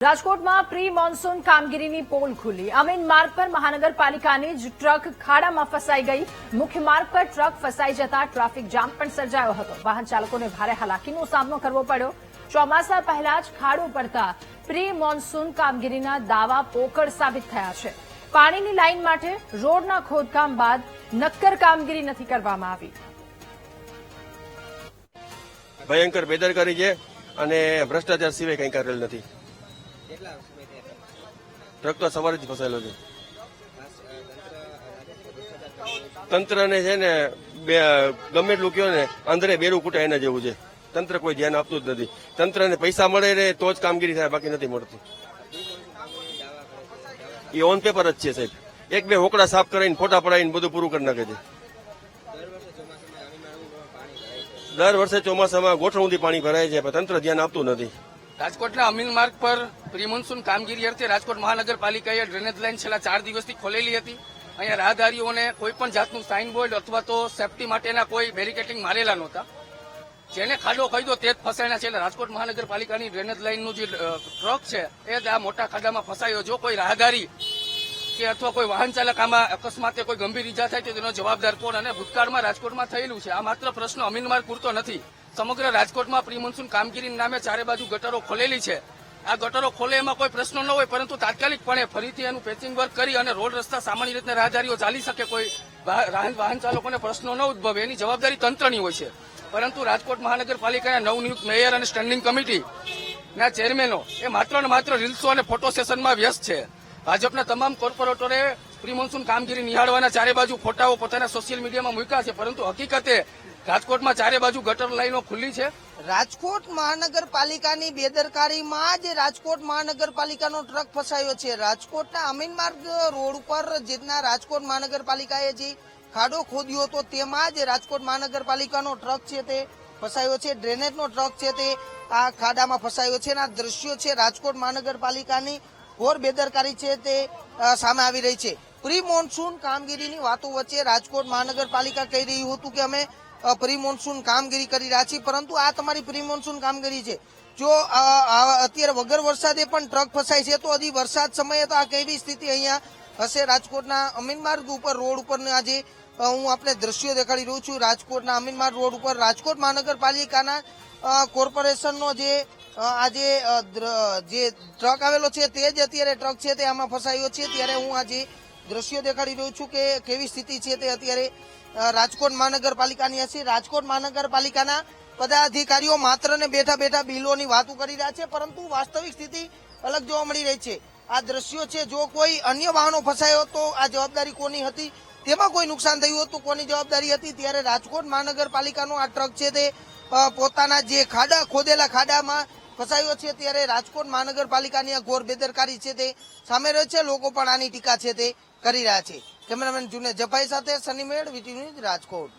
રાજકોટમાં pre monsoon કામગીરીની pole ખુલી। અમીન માર્ગ પર મહાનગરપાલિકાની જ ટ્રક ખાડામાં ફસાઈ ગઈ। મુખ્ય માર્ગ પર ટ્રક ફસાઈ જતા ટ્રાફિક જામ પણ સર્જાયો હતો। વાહન ચાલકોને ભારે હાલાકીનો સામનો કરવો પડ્યો। ચોમાસા પહેલા જ ખાડો પડતા પ્રી મોન્સૂન કામગીરીના દાવા પોકળ સાબિત થયા છે। પાણીની લાઇન માટે રોડના ખોદકામ બાદ નક્કર કામગીરી નથી કરવામાં આવી। ભયંકર બેદરકારી છે અને ભ્રષ્ટાચાર સિવાય કંઈ કરેલ નથી। ટ્રક તો સવારેથી ફસાયેલો છે। તંત્રને છે ને ગમે એટલું કહો ને અંદરે બેરું કૂટે એના જેવું છે। તંત્ર કોઈ ધ્યાન આપતું જ નથી। તંત્રને પૈસા મળે ને તો જ કામગીરી થાય, બાકી નથી મળતું। એ ઓન પેપર જ છે સાહેબ। એક બે હોકડા સાફ કરાવીને ફોટા પડાવીને બધું પૂરું કરી નાખે છે। દર વર્ષે ચોમાસામાં ગોઠણ સુધી પાણી ભરાય છે, પણ તંત્ર ધ્યાન આપતું નથી। રાજકોટના અમીન માર્ગ પર પ્રી મોન્સૂન કામગીરી અર્થે રાજકોટ મહાનગરપાલિકાએ ડ્રેનેજ લાઇન છેલ્લા 4 દિવસથી ખોલેલી હતી। અહીંયા રાહદારીઓને કોઈ પણ જાતનું સાઇન બોર્ડ અથવા તો સેફટી માટેના કોઈ બેરિકેટિંગ મારેલા નહોતા। જેને ખાડો ખાધો તે જ ફસાયા છે। એટલે રાજકોટ મહાનગરપાલિકાની ડ્રેનેજ લાઇનનું જે ટ્રક છે એ જ આ મોટા ખાડામાં ફસાયો। જો કોઈ રાહદારી કે અથવા કોઈ વાહન ચાલક આમાં અકસ્માતે કોઈ ગંભીર ઈજા થાય તો તેનો જવાબદાર કોણ? અને ભૂતકાળમાં રાજકોટમાં થયેલું છે। આ માત્ર પ્રશ્ન અમીન માર્ગ પૂરતો નથી। સમગ્ર રાજકોટમાં પ્રી મોન્સૂન કામગીરીના નામે ચારે બાજુ ગટરો ખોલેલી છે। આ ગટરો ખોલે એમાં કોઈ પ્રશ્ન ન હોય, પરંતુ તાત્કાલિકપણે ફરીથી એનું પેચિંગ વર્ક કરી અને રોડ રસ્તા સામાન્ય રીતે રાહદારીઓ ચાલી શકે, કોઈ વાહન ચાલકોને પ્રશ્નો ન ઉદ્ભવે, એની જવાબદારી તંત્રની હોય છે। પરંતુ રાજકોટ મહાનગરપાલિકાના નવનિયુક્ત મેયર અને સ્ટેન્ડિંગ કમિટીના ચેરમેનો એ માત્ર ને માત્ર રીલ્સો અને ફોટો સેશનમાં વ્યસ્ત છે। ભાજપના તમામ કોર્પોરેટરે પ્રી મોન્સૂન કામગીરી નિહાળવાના ચારે બાજુ ફોટાઓ પોતાના સોશિયલ મીડિયામાં મૂક્યા છે, પરંતુ હકીકતે રાજકોટમાં ચારે બાજુ ગટર લાઈનો ખુલ્લી છે। રાજકોટ મહાનગરપાલિકાની બેદરકારીમાં જ રાજકોટ મહાનગરપાલિકાનો ટ્રક ફસાયો છે। રાજકોટના અમીન માર્ગ રોડ ઉપર જેટના રાજકોટ મહાનગરપાલિકાએ જે ખાડો ખોદ્યો હતો તેમાં જ રાજકોટ મહાનગરપાલિકાનો ટ્રક છે તે ફસાયો છે। ડ્રેનેજનો ટ્રક છે તે આ ખાડામાં ફસાયો છે અને આ દ્રશ્યો છે રાજકોટ મહાનગરપાલિકાની ઘોર બેદરકારી છે તે સામે આવી રહી છે। પ્રી મોન્સૂન કામગીરીની વાતો વચ્ચે રાજકોટ મહાનગરપાલિકા કહી રહ્યું હતું કે અમે પ્રી મોન્સૂન કામગીરી કરી રહ્યા છીએ, પરંતુ આ તમારી પ્રી મોન્સૂન કામગીરી છે। જો અત્યારે વગર વરસાદે પણ ટ્રક ફસાય છે તો હજી વરસાદ સમયે તો આ કેવી સ્થિતિ અહીંયા હશે? રાજકોટના અમીન માર્ગ ઉપર રોડ ઉપર આજે હું આપણે દ્રશ્યો દેખાડી રહ્યું છું। રાજકોટના અમીન માર્ગ રોડ ઉપર રાજકોટ મહાનગરપાલિકાના કોર્પોરેશનનો જે આજે જે ટ્રક આવેલો છે તે જ અત્યારે ટ્રક છે તે આમાં ફસાયો છે। ત્યારે હું આજે દ્રશ્યો દેખાડી રહ્યું છું કે કેવી સ્થિતિ છે તે અત્યારે રાજકોટ મહાનગરપાલિકાની હશે। રાજકોટ મહાનગરપાલિકાના પદાધિકારીઓ માત્ર ને બેઠા બેઠા બિલોની વાતો કરી રહ્યા છે, પરંતુ વાસ્તવિક સ્થિતિ અલગ જોવા મળી રહી છે। આ દ્રશ્યો છે, જો કોઈ અન્ય વાહનો ફસાયો તો આ જવાબદારી કોની હતી? તેમાં કોઈ નુકસાન થયું હતું, કોની જવાબદારી હતી? ત્યારે રાજકોટ મહાનગરપાલિકાનો આ ટ્રક છે તે પોતાના જે ખાડા ખોદેલા ખાડામાં ફસાયો છે। ત્યારે રાજકોટ મહાનગરપાલિકાની આ ઘોર બેદરકારી છે તે સામે રહે છે। લોકો પણ આની ટીકા છે તે કરી રહ્યા છે। કેમેરામેન જુનેદ જફાઈ સાથે સની મેળ, વીટી ન્યૂઝ, રાજકોટ।